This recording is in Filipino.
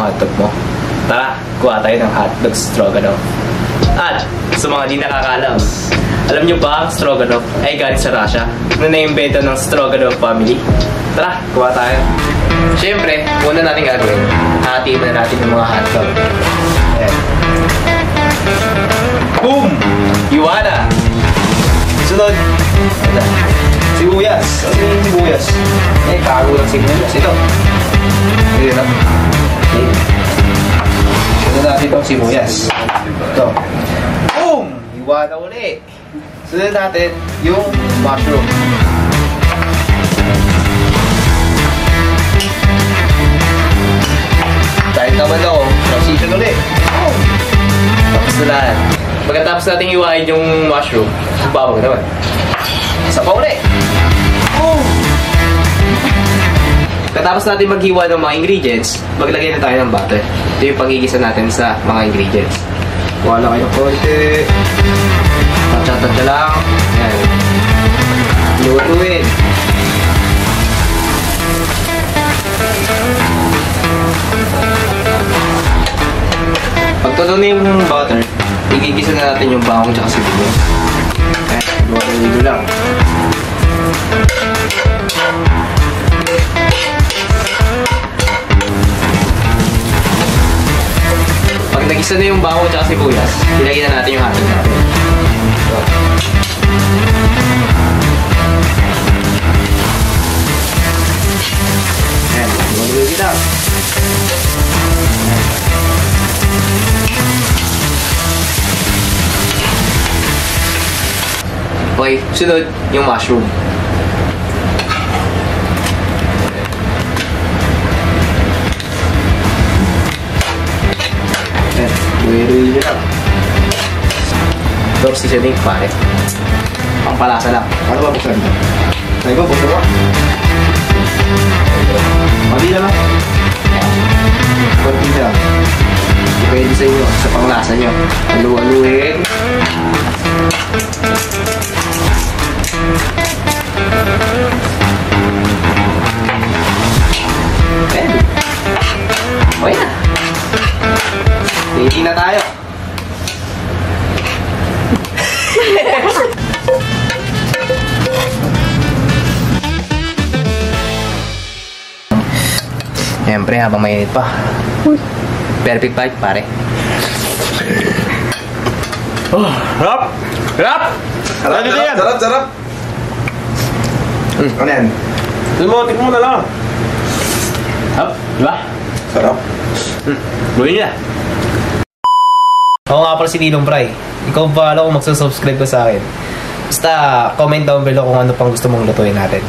hotdog mo. Tara, kuha tayo ng hotdog stroganoff. At sa mga di nakakalam, alam nyo ba ang stroganoff ay galing sa Russia na naimbento ng Stroganoff family? Tara, kuha tayo. Siyempre, una natin gagawin, hatiin na natin yung mga hotdog. Ayan. Boom! Iwana! Sunod, sibuyas. Ano yung sibuyas? Eh, kago ng sibuyas. Ito. Ito na. Okay. Sunod natin itong sibuyas. Ito. Boom! Iwana ulit. Sunod natin yung mushroom. Dahil naman ako, transition ulit. Boom! Tapos na lahat. Pagkatapos natin iwain yung mushroom, bawang naman. Isa pa ulit. Boom! Pagkatapos natin maghiwa ng mga ingredients, maglagay na tayo ng butter. Ito yung pagigisa natin sa mga ingredients. Kuha lang kayo ng konti. Tansya lang. Ayan. Lutuin. Pag tulo na yung butter, igigisa na natin yung bawang tsaka sibuyas. Ayan. Lutuin dito lang. Pag nagisa na yung bawang tsaka sibuyas, ilagay na natin yung hotdog natin. Ayan, lutuin lang. Okay, sunod yung mushroom. Ayan, lutuin nyo lang. Door seasoning pare. Pangpalasa lang. Ano ba buksan ito? Tayo ba buksan mo? Mali naman. Kunti lang. Depende sa inyo, sa panglasa nyo. Halu-haluin. Ayan. Okay na. Ready na tayo. Siyempre, habang mainit pa. Perfect bite, pare. Oh, harap! Harap! Sarap, sarap, sarap! Ano yan? Tignan mo na lang. Harap, diba? Sarap. Gawin niya. Ako nga pala si Ninong Bray. Ikaw ba alam kung magsusubscribe ka sa akin? Basta comment down below kung ano pang gusto mong lutuin natin.